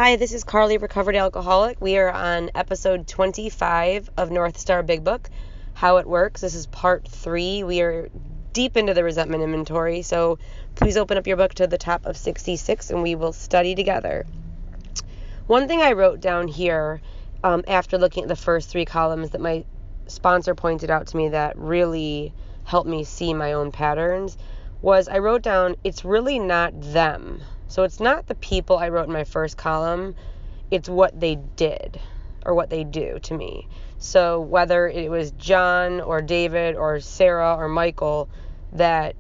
Hi, this is Carly, recovered alcoholic. We are on episode 25 of North Star Big Book, How It Works. This is part 3. We are deep into the resentment inventory, so please open up your book to the top of 66 and we will study together. One thing I wrote down here after looking at the first 3 columns that my sponsor pointed out to me that really helped me see my own patterns was I wrote down, it's really not them. So it's not the people I wrote in my first column, it's what they did or what they do to me. So whether it was John or David or Sarah or Michael that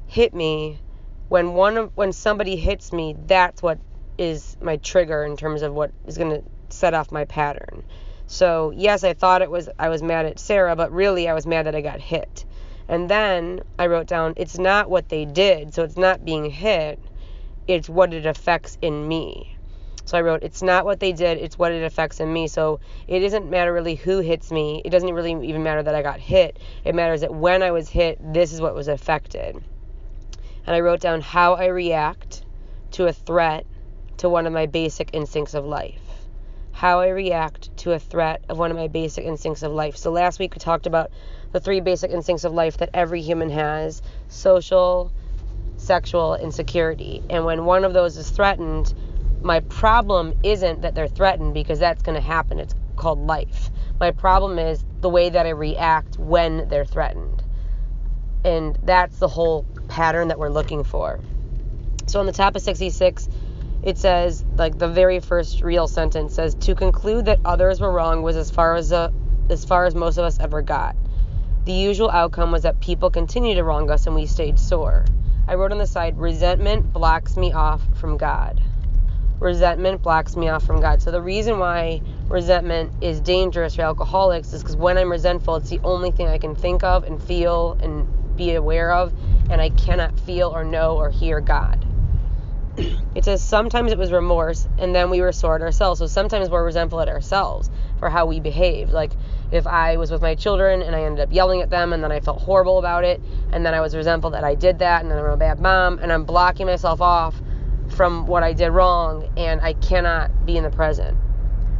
hit me, when somebody hits me, that's what is my trigger in terms of what is going to set off my pattern. So yes, I thought I was mad at Sarah, but really I was mad that I got hit. And then I wrote down, it's not what they did, so it's not being hit. It's what it affects in me. So I wrote, it's not what they did, it's what it affects in me. So it doesn't matter really who hits me. It doesn't really even matter that I got hit. It matters that when I was hit, this is what was affected. And I wrote down how I react to a threat to one of my basic instincts of life. How I react to a threat of one of my basic instincts of life. So last week we talked about the 3 basic instincts of life that every human has: social, sexual, and security. And when one of those is threatened, my problem isn't that they're threatened, because that's going to happen. It's called life. My problem is the way that I react when they're threatened. And that's the whole pattern that we're looking for. So on the top of 66, it says, like the very first real sentence says, to conclude that others were wrong was as far as most of us ever got. The usual outcome was that people continued to wrong us and we stayed sore. I wrote on the side, resentment blocks me off from God. Resentment blocks me off from God. So the reason why resentment is dangerous for alcoholics is because when I'm resentful, it's the only thing I can think of and feel and be aware of, and I cannot feel or know or hear God. It says sometimes it was remorse, and then we were sore at ourselves. So sometimes we're resentful at ourselves for how we behaved. Like if I was with my children and I ended up yelling at them, and then I felt horrible about it, and then I was resentful that I did that, and then I'm a bad mom, and I'm blocking myself off from what I did wrong, and I cannot be in the present.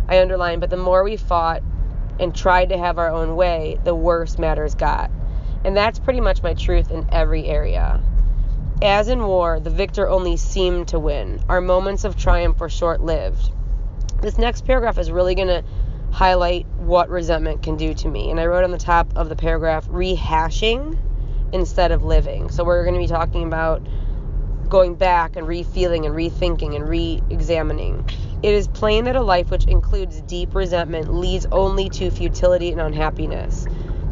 I underlined, but the more we fought and tried to have our own way, the worse matters got. And that's pretty much my truth in every area. As in war, the victor only seemed to win. Our moments of triumph were short-lived. This next paragraph is really going to highlight what resentment can do to me. And I wrote on the top of the paragraph, rehashing instead of living. So we're going to be talking about going back and re-feeling and rethinking and re-examining. It is plain that a life which includes deep resentment leads only to futility and unhappiness.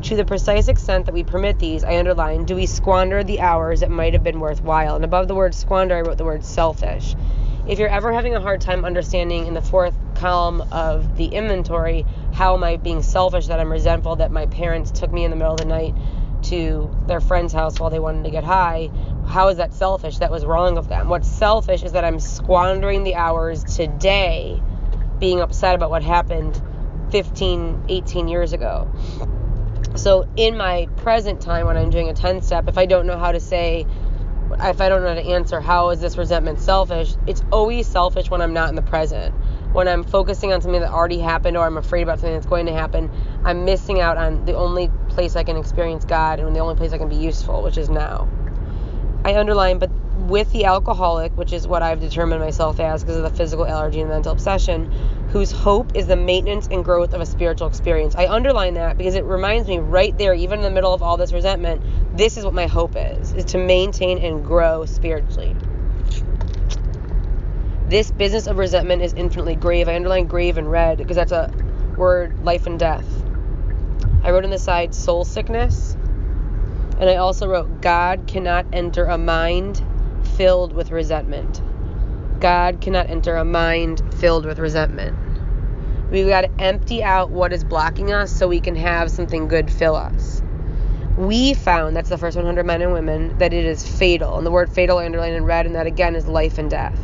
To the precise extent that we permit these, I underline, do we squander the hours that might have been worthwhile. And above the word squander, I wrote the word selfish. If you're ever having a hard time understanding in the 4th column of the inventory, how am I being selfish, that I'm resentful that my parents took me in the middle of the night to their friend's house while they wanted to get high, how is that selfish? That was wrong of them. What's selfish is that I'm squandering the hours today being upset about what happened 15, 18 years ago. So in my present time, when I'm doing a 10-step, if I don't know how to answer how is this resentment selfish, it's always selfish when I'm not in the present. When I'm focusing on something that already happened, or I'm afraid about something that's going to happen, I'm missing out on the only place I can experience God and the only place I can be useful, which is now. I underline, but with the alcoholic, which is what I've determined myself as because of the physical allergy and mental obsession, whose hope is the maintenance and growth of a spiritual experience. I underline that because it reminds me right there, even in the middle of all this resentment, this is what my hope is to maintain and grow spiritually. This business of resentment is infinitely grave. I underline grave in red because that's a word, life and death. I wrote on the side soul sickness, and I also wrote God cannot enter a mind filled with resentment. God cannot enter a mind filled with resentment. We've got to empty out what is blocking us so we can have something good fill us. We found, that's the first 100 men and women, that it is fatal. And the word fatal I underlined in red, and that again is life and death.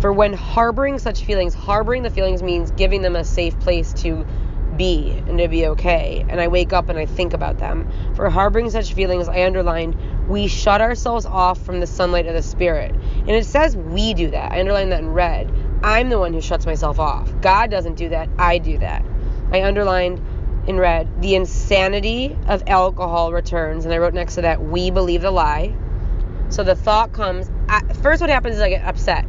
For when harboring such feelings, harboring the feelings means giving them a safe place to be and to be okay. And I wake up and I think about them. For harboring such feelings, I underlined, we shut ourselves off from the sunlight of the Spirit. And it says we do that. I underlined that in red. I'm the one who shuts myself off. God doesn't do that. I do that. I underlined in red, the insanity of alcohol returns. And I wrote next to that, we believe the lie. So the thought comes, first what happens is I get upset.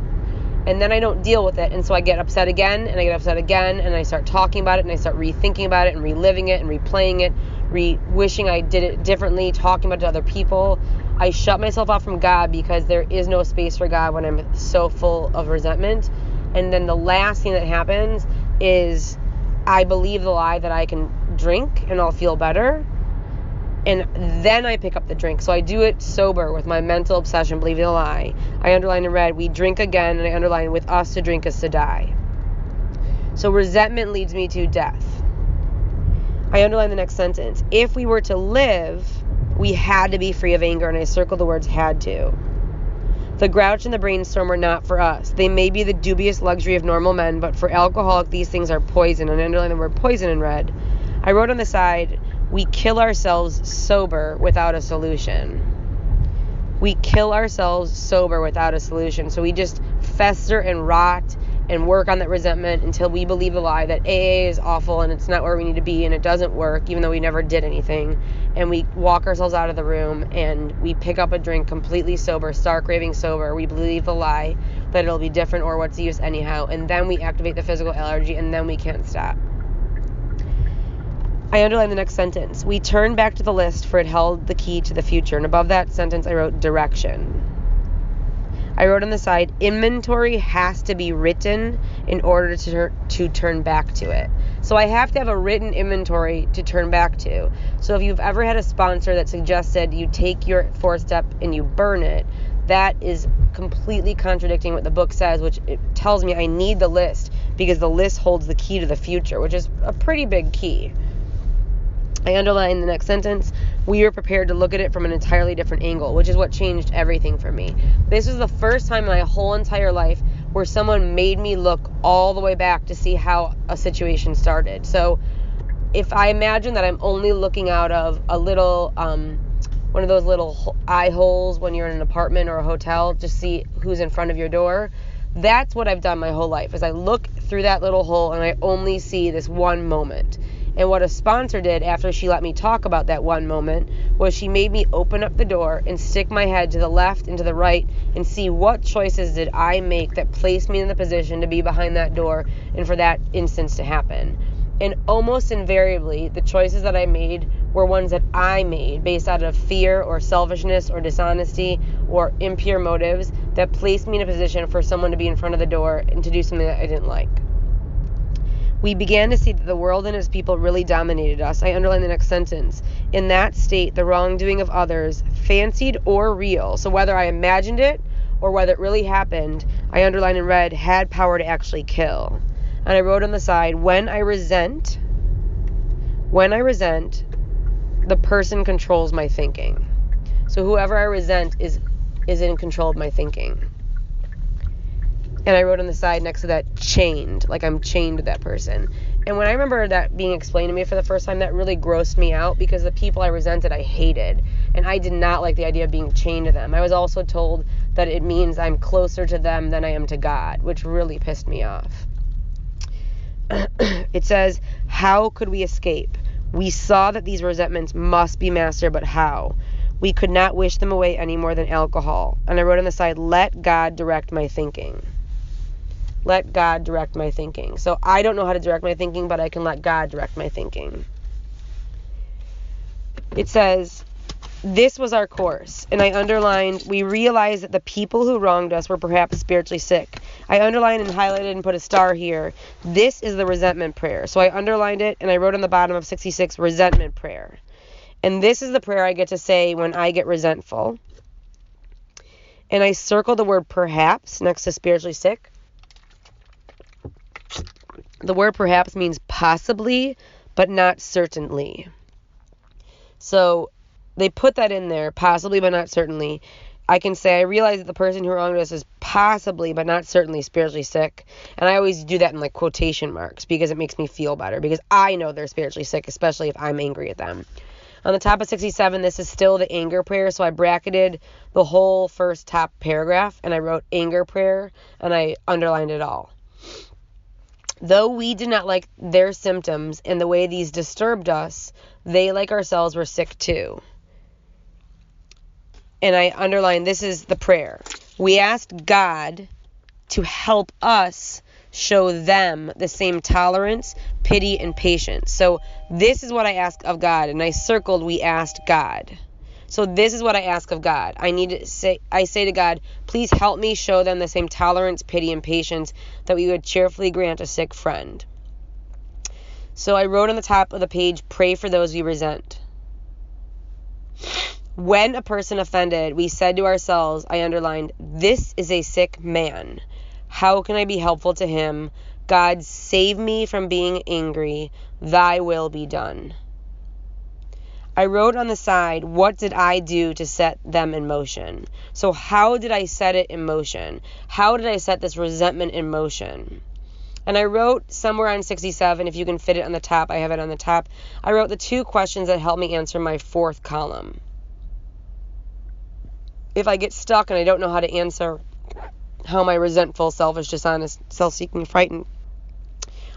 And then I don't deal with it. And so I get upset again, and I get upset again, and I start talking about it, and I start rethinking about it, and reliving it, and replaying it, wishing I did it differently, talking about it to other people. I shut myself off from God because there is no space for God when I'm so full of resentment. And then the last thing that happens is I believe the lie that I can drink and I'll feel better. And then I pick up the drink. So I do it sober with my mental obsession, believing the lie. I underline in red, we drink again, and I underline, with us to drink is to die. So resentment leads me to death. I underline the next sentence. If we were to live, we had to be free of anger, and I circle the words had to. The grouch and the brainstorm are not for us. They may be the dubious luxury of normal men, but for alcoholic, these things are poison, and I underline the word poison in red. I wrote on the side, we kill ourselves sober without a solution. We kill ourselves sober without a solution. So we just fester and rot and work on that resentment until we believe the lie that AA is awful and it's not where we need to be and it doesn't work, even though we never did anything. And we walk ourselves out of the room and we pick up a drink completely sober, stark raving sober. We believe the lie that it'll be different or what's the use anyhow. And then we activate the physical allergy and then we can't stop. I underlined the next sentence. We turn back to the list, for it held the key to the future. And above that sentence, I wrote direction. I wrote on the side, inventory has to be written in order to turn back to it. So I have to have a written inventory to turn back to. So if you've ever had a sponsor that suggested you take your 4th step and you burn it, that is completely contradicting what the book says, which it tells me I need the list because the list holds the key to the future, which is a pretty big key. I underlined the next sentence. We were prepared to look at it from an entirely different angle, which is what changed everything for me. This was the first time in my whole entire life where someone made me look all the way back to see how a situation started. So if I imagine that I'm only looking out of a little, one of those little eye holes when you're in an apartment or a hotel to see who's in front of your door, that's what I've done my whole life, is I look through that little hole and I only see this one moment. And what a sponsor did after she let me talk about that one moment was she made me open up the door and stick my head to the left and to the right and see what choices did I make that placed me in the position to be behind that door and for that instance to happen. And almost invariably, the choices that I made were ones that I made based out of fear or selfishness or dishonesty or impure motives that placed me in a position for someone to be in front of the door and to do something that I didn't like. We began to see that the world and its people really dominated us. I underline the next sentence. In that state, the wrongdoing of others, fancied or real, so whether I imagined it or whether it really happened, I underline in red, had power to actually kill. And I wrote on the side, when I resent, the person controls my thinking. So whoever I resent is in control of my thinking. And I wrote on the side next to that, chained, like I'm chained to that person. And when I remember that being explained to me for the first time, that really grossed me out because the people I resented, I hated. And I did not like the idea of being chained to them. I was also told that it means I'm closer to them than I am to God, which really pissed me off. It says, how could we escape? We saw that these resentments must be mastered, but how? We could not wish them away any more than alcohol. And I wrote on the side, let God direct my thinking. Let God direct my thinking. So I don't know how to direct my thinking, but I can let God direct my thinking. It says, this was our course. And I underlined, we realized that the people who wronged us were perhaps spiritually sick. I underlined and highlighted and put a star here. This is the resentment prayer. So I underlined it and I wrote on the bottom of 66, resentment prayer. And this is the prayer I get to say when I get resentful. And I circle the word perhaps next to spiritually sick. The word perhaps means possibly, but not certainly. So they put that in there, possibly, but not certainly. I can say, I realize that the person who wronged us is possibly, but not certainly spiritually sick. And I always do that in like quotation marks because it makes me feel better because I know they're spiritually sick, especially if I'm angry at them. On the top of 67, this is still the anger prayer. So I bracketed the whole first top paragraph and I wrote anger prayer and I underlined it all. Though we did not like their symptoms and the way these disturbed us, they, like ourselves, were sick too. And I underline, this is the prayer. We asked God to help us show them the same tolerance, pity, and patience. So this is what I ask of God, and I circled, we asked God. So this is what I ask of God. I say to God, please help me show them the same tolerance, pity, and patience that we would cheerfully grant a sick friend. So I wrote on the top of the page, pray for those we resent. When a person offended, we said to ourselves, I underlined, this is a sick man. How can I be helpful to him? God, save me from being angry. Thy will be done. I wrote on the side, what did I do to set them in motion? So how did I set it in motion? How did I set this resentment in motion? And I wrote somewhere on 67, if you can fit it on the top, I have it on the top. I wrote the 2 questions that helped me answer my 4th column. If I get stuck and I don't know how to answer how my resentful, selfish, dishonest, self-seeking, frightened,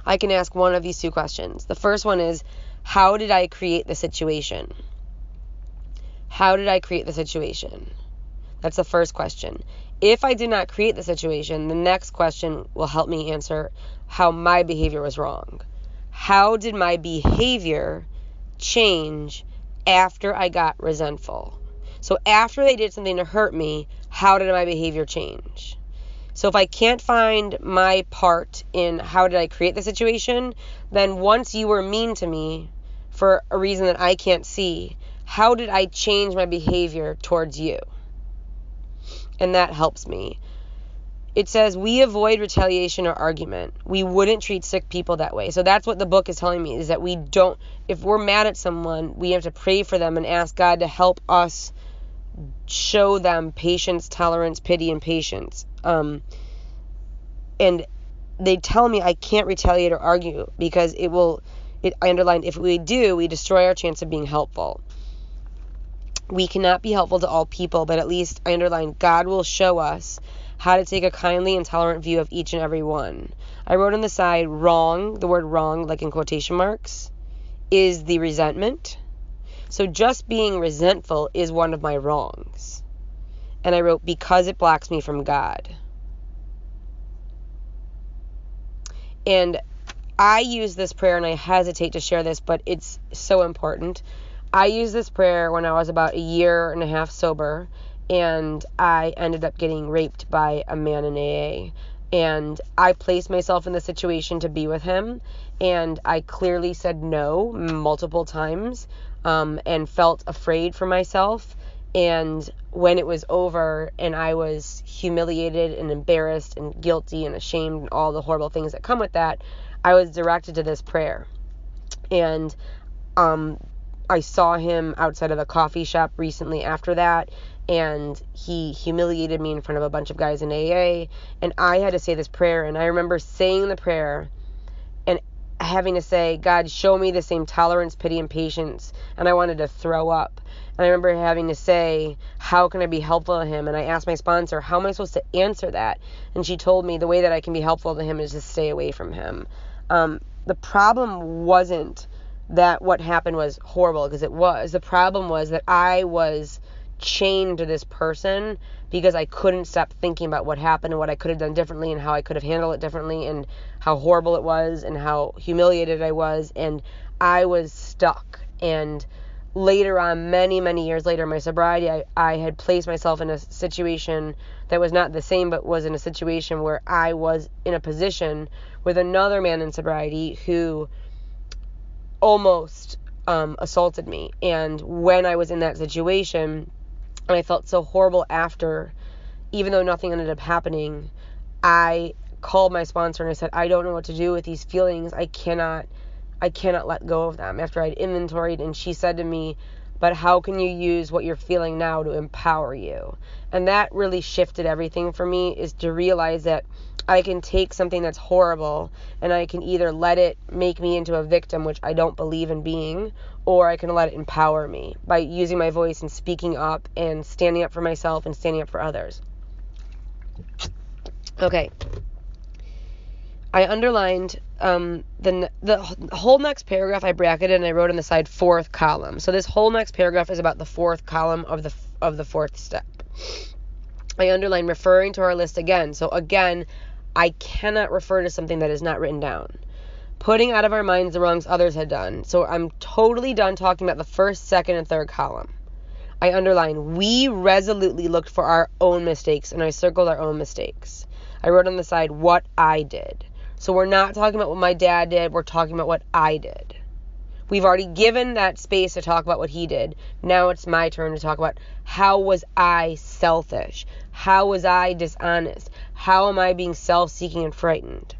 I can ask one of these 2 questions. The first one is, how did I create the situation? How did I create the situation? That's the first question. If I did not create the situation, the next question will help me answer how my behavior was wrong. How did my behavior change after I got resentful? So after they did something to hurt me, how did my behavior change? So if I can't find my part in how did I create the situation, then once you were mean to me for a reason that I can't see, how did I change my behavior towards you? And that helps me. It says we avoid retaliation or argument. We wouldn't treat sick people that way. So that's what the book is telling me, is that we don't, if we're mad at someone, we have to pray for them and ask God to help us show them patience, tolerance, pity, and patience. And they tell me I can't retaliate or argue because I underlined, if we do, we destroy our chance of being helpful. We cannot be helpful to all people, but at least, I underlined, God will show us how to take a kindly and tolerant view of each and every one. I wrote on the side, wrong, the word wrong, like in quotation marks, is the resentment. So just being resentful is one of my wrongs. And I wrote, because it blocks me from God. And I use this prayer, and I hesitate to share this, but it's so important. I used this prayer when I was about 1.5 years sober, and I ended up getting raped by a man in AA. And I placed myself in the situation to be with him, and I clearly said no multiple times, and felt afraid for myself. And when it was over and I was humiliated and embarrassed and guilty and ashamed and all the horrible things that come with that, I was directed to this prayer. And I saw him outside of a coffee shop recently after that, and he humiliated me in front of a bunch of guys in AA, and I had to say this prayer. And I remember saying the prayer and having to say, God, show me the same tolerance, pity, and patience. And I wanted to throw up. And I remember having to say, how can I be helpful to him? And I asked my sponsor, how am I supposed to answer that? And she told me the way that I can be helpful to him is to stay away from him. The problem wasn't that what happened was horrible, because it was. The problem was that I was chained to this person because I couldn't stop thinking about what happened and what I could have done differently and how I could have handled it differently and how horrible it was and how humiliated I was, and I was stuck. And later on, many, many years later, in my sobriety, I had placed myself in a situation that was not the same, but was in a situation where I was in a position with another man in sobriety who almost assaulted me. And when I was in that situation, and I felt so horrible after, even though nothing ended up happening, I called my sponsor and I said, I don't know what to do with these feelings. I cannot let go of them after I'd inventoried. And she said to me, but how can you use what you're feeling now to empower you? And that really shifted everything for me, is to realize that I can take something that's horrible and I can either let it make me into a victim, which I don't believe in being, or I can let it empower me by using my voice and speaking up and standing up for myself and standing up for others. Okay. I underlined the whole next paragraph. I bracketed and I wrote on the side fourth column. So this whole next paragraph is about the fourth column of the fourth step. I underlined referring to our list again. So again, I cannot refer to something that is not written down. Putting out of our minds the wrongs others had done. So I'm totally done talking about the first, second, and third column. I underlined we resolutely looked for our own mistakes, and I circled our own mistakes. I wrote on the side what I did. So we're not talking about what my dad did. We're talking about what I did. We've already given that space to talk about what he did. Now it's my turn to talk about how was I selfish? How was I dishonest? How am I being self-seeking and frightened?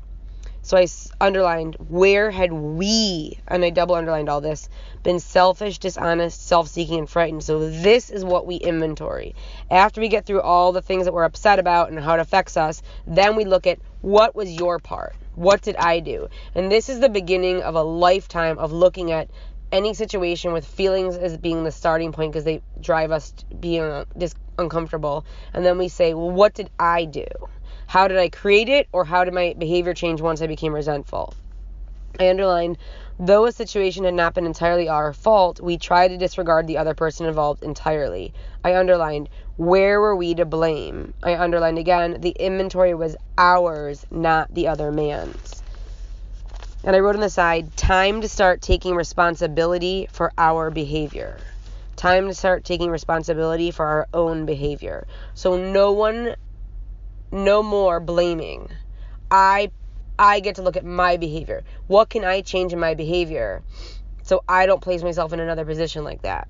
So I underlined where had we, and I double underlined all this, been selfish, dishonest, self-seeking, and frightened. So this is what we inventory. After we get through all the things that we're upset about and how it affects us, then we look at what was your part? What did I do? And this is the beginning of a lifetime of looking at any situation with feelings as being the starting point because they drive us to being uncomfortable. And then we say, well, what did I do? How did I create it, or how did my behavior change once I became resentful? I underlined, though a situation had not been entirely our fault, we tried to disregard the other person involved entirely. I underlined, where were we to blame? I underlined again, the inventory was ours, not the other man's. And I wrote on the side, time to start taking responsibility for our behavior. Time to start taking responsibility for our own behavior. So no more blaming. I get to look at my behavior. What can I change in my behavior so I don't place myself in another position like that?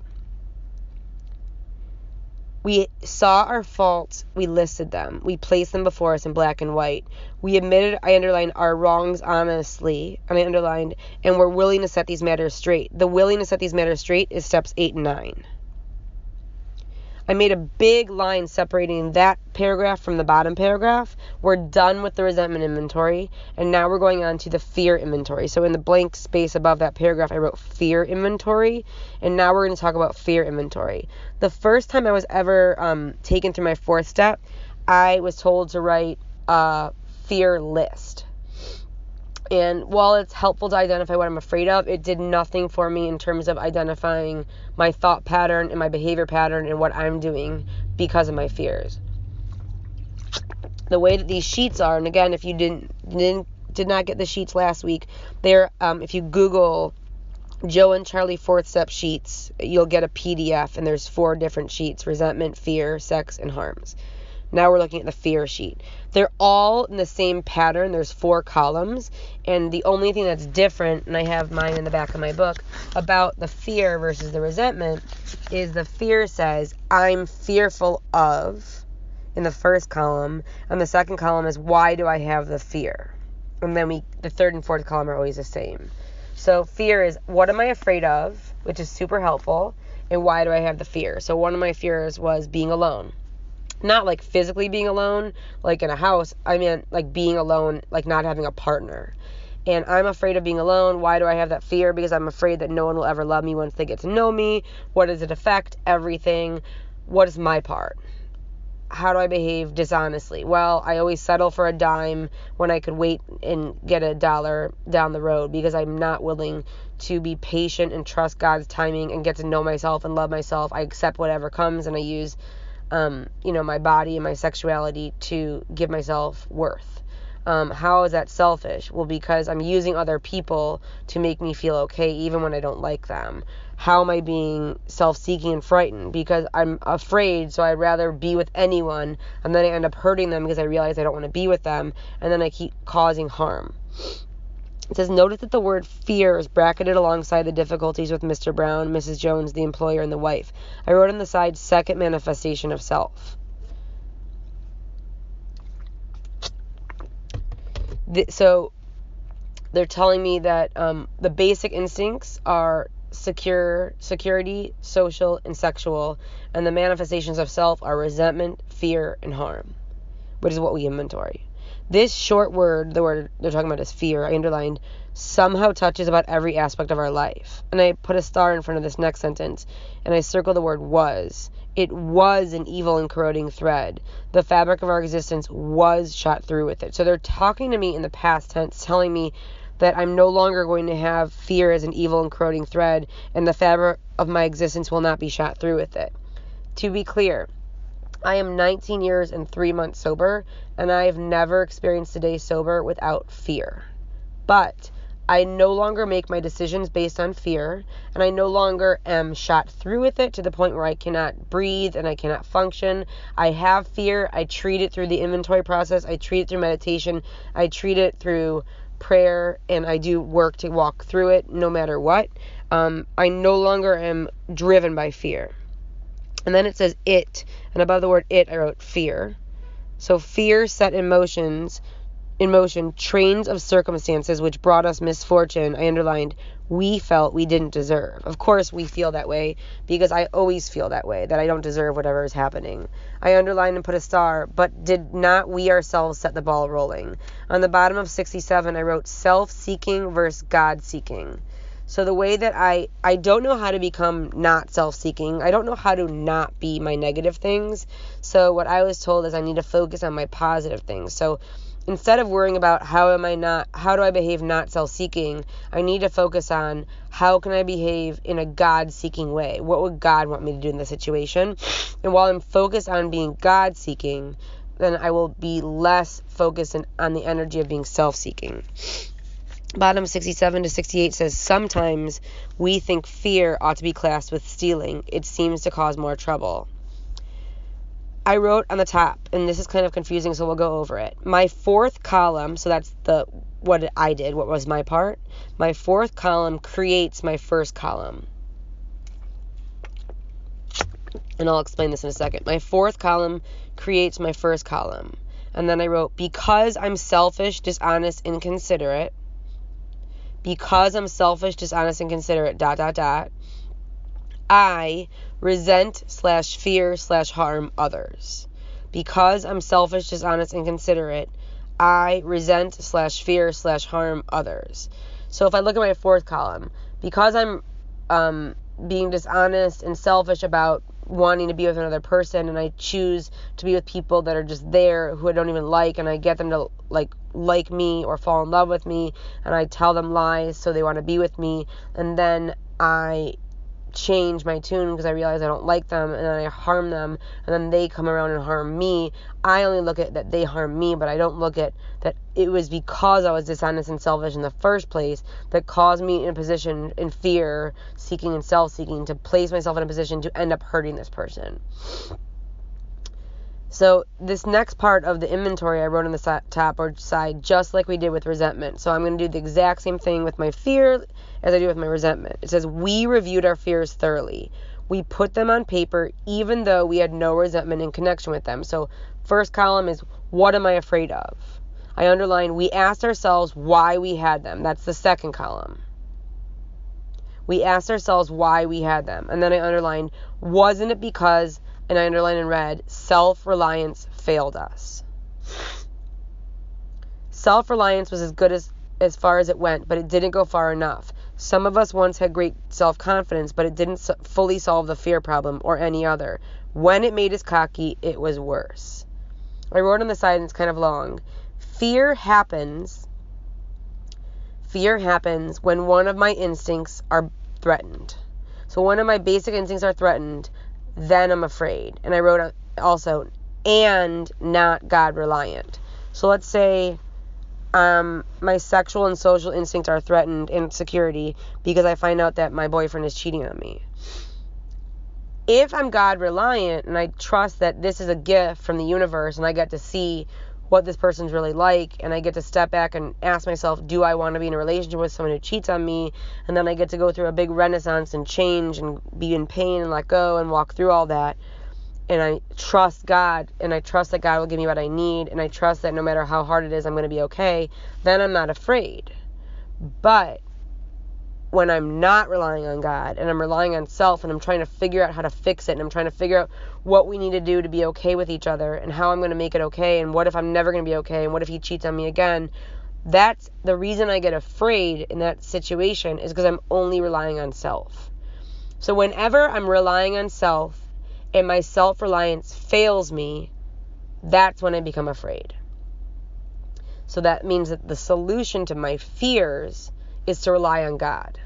We saw our faults, we listed them, we placed them before us in black and white. We admitted, I underlined, our wrongs honestly, and I underlined, and we're willing to set these matters straight. The willing to set these matters straight is steps 8 and 9. I made a big line separating that paragraph from the bottom paragraph. We're done with the resentment inventory, and now we're going on to the fear inventory. So in the blank space above that paragraph, I wrote fear inventory, and now we're going to talk about fear inventory. The first time I was ever taken through my fourth step, I was told to write a fear list. And while it's helpful to identify what I'm afraid of, it did nothing for me in terms of identifying my thought pattern and my behavior pattern and what I'm doing because of my fears. The way that these sheets are, and again, if you did not get the sheets last week, they're if you Google Joe and Charlie fourth step sheets, you'll get a PDF, and there's 4 different sheets: resentment, fear, sex, and harms. Now we're looking at the fear sheet. They're all in the same pattern. There's 4 columns. And the only thing that's different, and I have mine in the back of my book, about the fear versus the resentment, is the fear says, I'm fearful of, in the first column. And the second column is, why do I have the fear? And then the third and fourth column are always the same. So fear is, what am I afraid of? Which is super helpful. And why do I have the fear? So one of my fears was being alone. Not like physically being alone, like in a house. I mean, like being alone, like not having a partner. And I'm afraid of being alone. Why do I have that fear? Because I'm afraid that no one will ever love me once they get to know me. What does it affect? Everything. What is my part? How do I behave dishonestly? Well, I always settle for a dime when I could wait and get $1 down the road because I'm not willing to be patient and trust God's timing and get to know myself and love myself. I accept whatever comes, and I use my body and my sexuality to give myself worth. How is that selfish? Well, because I'm using other people to make me feel okay even when I don't like them. How am I being self-seeking and frightened? Because I'm afraid, so I'd rather be with anyone, and then I end up hurting them because I realize I don't want to be with them, and then I keep causing harm. It says, notice that the word fear is bracketed alongside the difficulties with Mr. Brown, Mrs. Jones, the employer, and the wife. I wrote on the side, second manifestation of self. So they're telling me that the basic instincts are security, social, and sexual, and the manifestations of self are resentment, fear, and harm, which is what we inventory. This short word, the word they're talking about is fear, I underlined, somehow touches about every aspect of our life. And I put a star in front of this next sentence, and I circled the word was. It was an evil and corroding thread. The fabric of our existence was shot through with it. So they're talking to me in the past tense, telling me that I'm no longer going to have fear as an evil and corroding thread, and the fabric of my existence will not be shot through with it. To be clear, I am 19 years and 3 months sober, and I have never experienced a day sober without fear. But I no longer make my decisions based on fear, and I no longer am shot through with it to the point where I cannot breathe and I cannot function. I have fear. I treat it through the inventory process. I treat it through meditation. I treat it through prayer, and I do work to walk through it no matter what. I no longer am driven by fear. And then it says it, and above the word it, I wrote fear. So fear set in motion trains of circumstances which brought us misfortune. I underlined, we felt we didn't deserve. Of course we feel that way, because I always feel that way, that I don't deserve whatever is happening. I underlined and put a star, but did not we ourselves set the ball rolling? On the bottom of 67, I wrote self-seeking versus God-seeking. So the way that I don't know how to become not self-seeking. I don't know how to not be my negative things. So what I was told is I need to focus on my positive things. So instead of worrying about how do I behave not self-seeking, I need to focus on how can I behave in a God-seeking way? What would God want me to do in this situation? And while I'm focused on being God-seeking, then I will be less focused on the energy of being self-seeking. Bottom 67 to 68 says, sometimes we think fear ought to be classed with stealing. It seems to cause more trouble. I wrote on the top, and this is kind of confusing, so we'll go over it. My fourth column, so that's what I did, what was my part. My fourth column creates my first column. And I'll explain this in a second. My fourth column creates my first column. And then I wrote, because I'm selfish, dishonest, inconsiderate. Because I'm selfish, dishonest, and considerate, ... I resent / fear / harm others. Because I'm selfish, dishonest, and considerate, I resent / fear / harm others. So if I look at my fourth column, because I'm being dishonest and selfish about wanting to be with another person, and I choose to be with people that are just there who I don't even like, and I get them to like me or fall in love with me, and I tell them lies so they want to be with me, and then I change my tune because I realize I don't like them, and then I harm them, and then they come around and harm me. I only look at that they harm me, but I don't look at that it was because I was dishonest and selfish in the first place that caused me in a position in fear, seeking and self-seeking, to place myself in a position to end up hurting this person. So this next part of the inventory I wrote on the top or side, just like we did with resentment. So I'm going to do the exact same thing with my fear as I do with my resentment. It says, we reviewed our fears thoroughly. We put them on paper, even though we had no resentment in connection with them. So first column is, what am I afraid of? I underline, we asked ourselves why we had them. That's the second column. We asked ourselves why we had them. And then I underlined, wasn't it because, and I underlined in red, self-reliance failed us. Self-reliance was as good as far as it went, but it didn't go far enough. Some of us once had great self-confidence, but it didn't fully solve the fear problem or any other. When it made us cocky, it was worse. I wrote on the side, and it's kind of long. Fear happens when one of my instincts are threatened. So one of my basic instincts are threatened, then I'm afraid. And I wrote also, and not God reliant. So let's say my sexual and social instincts are threatened in security because I find out that my boyfriend is cheating on me. If I'm God reliant and I trust that this is a gift from the universe and I get to see what this person's really like, and I get to step back and ask myself, do I want to be in a relationship with someone who cheats on me? And then I get to go through a big renaissance and change and be in pain and let go and walk through all that. And I trust God, and I trust that God will give me what I need, and I trust that no matter how hard it is, I'm going to be okay. Then I'm not afraid. But when I'm not relying on God and I'm relying on self and I'm trying to figure out how to fix it and I'm trying to figure out what we need to do to be okay with each other and how I'm going to make it okay and what if I'm never going to be okay and what if he cheats on me again, that's the reason I get afraid in that situation is because I'm only relying on self. So whenever I'm relying on self and my self-reliance fails me, that's when I become afraid. So that means that the solution to my fears is to rely on God.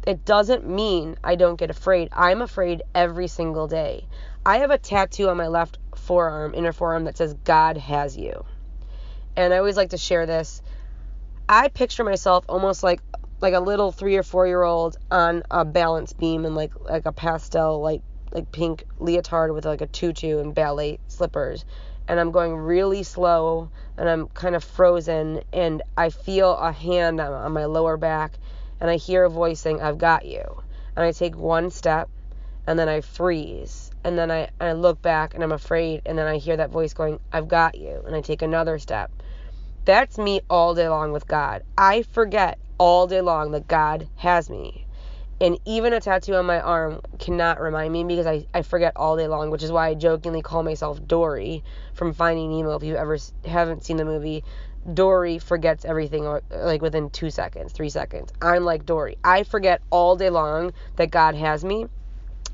It doesn't mean I don't get afraid. I'm afraid every single day. I have a tattoo on my left forearm, inner forearm, that says God has you. And I always like to share this. I picture myself almost like a little 3 or 4 year old on a balance beam in like a pastel like pink leotard with like a tutu and ballet slippers. And I'm going really slow and I'm kind of frozen and I feel a hand on my lower back and I hear a voice saying, I've got you. And I take one step and then I freeze and then I look back and I'm afraid and then I hear that voice going, I've got you. And I take another step. That's me all day long with God. I forget all day long that God has me. And even a tattoo on my arm cannot remind me because I forget all day long, which is why I jokingly call myself Dory from Finding Nemo. If you ever haven't seen the movie, Dory forgets everything like within 2 seconds, 3 seconds. I'm like Dory. I forget all day long that God has me.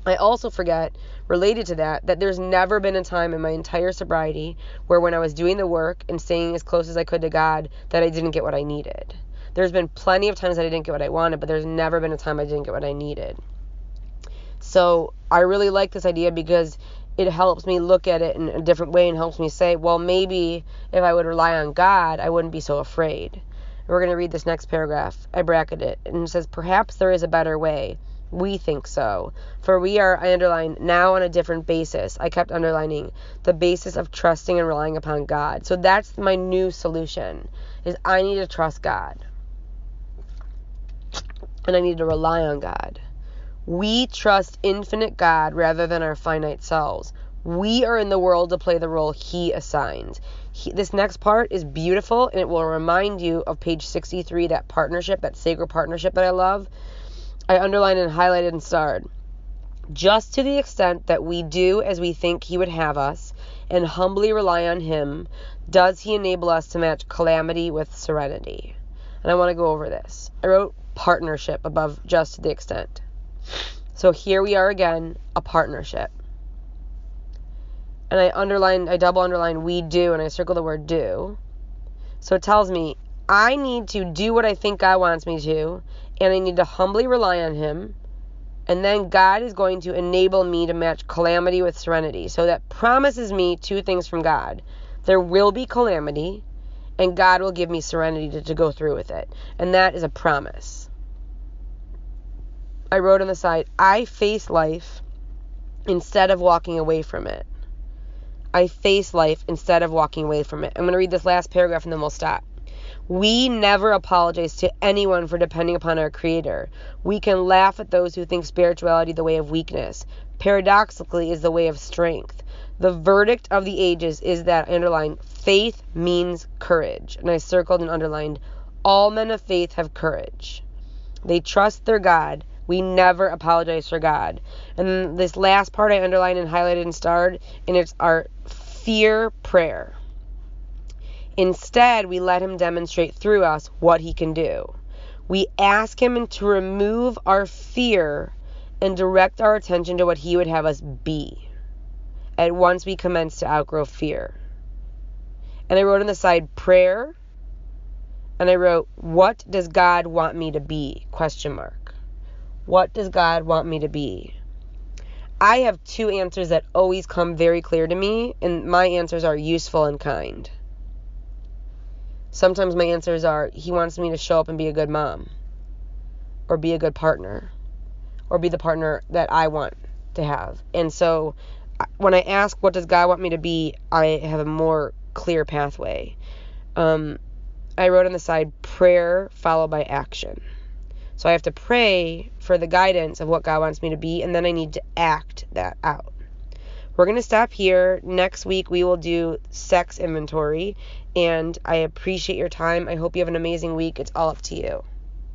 I also forget, related to that there's never been a time in my entire sobriety where when I was doing the work and staying as close as I could to God that I didn't get what I needed. There's been plenty of times that I didn't get what I wanted, but there's never been a time I didn't get what I needed. So I really like this idea because it helps me look at it in a different way and helps me say, well, maybe if I would rely on God, I wouldn't be so afraid. And we're going to read this next paragraph. I bracketed it, and it says, perhaps there is a better way. We think so. For we are, I underlined, now on a different basis. I kept underlining the basis of trusting and relying upon God. So that's my new solution, is I need to trust God. And I need to rely on God. We trust infinite God rather than our finite selves. We are in the world to play the role He assigns. This next part is beautiful, and it will remind you of page 63, that partnership, that sacred partnership that I love. I underlined and highlighted and starred. Just to the extent that we do as we think He would have us and humbly rely on Him, does He enable us to match calamity with serenity. And I want to go over this. I wrote partnership above just to the extent. So here we are again, a partnership. And I double underlined we do, and I circled the word do. So it tells me I need to do what I think God wants me to, and I need to humbly rely on Him, and then God is going to enable me to match calamity with serenity. So that promises me two things from God. There will be calamity, and God will give me serenity to go through with it. And that is a promise. I wrote on the side, I face life instead of walking away from it. I face life instead of walking away from it. I'm going to read this last paragraph and then we'll stop. We never apologize to anyone for depending upon our Creator. We can laugh at those who think spirituality the way of weakness. Paradoxically, is the way of strength. The verdict of the ages is that, I underlined, faith means courage. And I circled and underlined, all men of faith have courage. They trust their God. We never apologize for God. And this last part I underlined and highlighted and starred, and it's our fear prayer. Instead, we let Him demonstrate through us what He can do. We ask Him to remove our fear and direct our attention to what He would have us be at once we commence to outgrow fear. And I wrote on the side, prayer, and I wrote, what does God want me to be? ? What does God want me to be? I have two answers that always come very clear to me, and my answers are useful and kind. Sometimes my answers are, He wants me to show up and be a good mom, or be a good partner, or be the partner that I want to have. And so when I ask, what does God want me to be, I have a more clear pathway. I wrote on the side, prayer followed by action. So I have to pray for the guidance of what God wants me to be, and then I need to act that out. We're going to stop here. Next week we will do sex inventory, and I appreciate your time. I hope you have an amazing week. It's all up to you.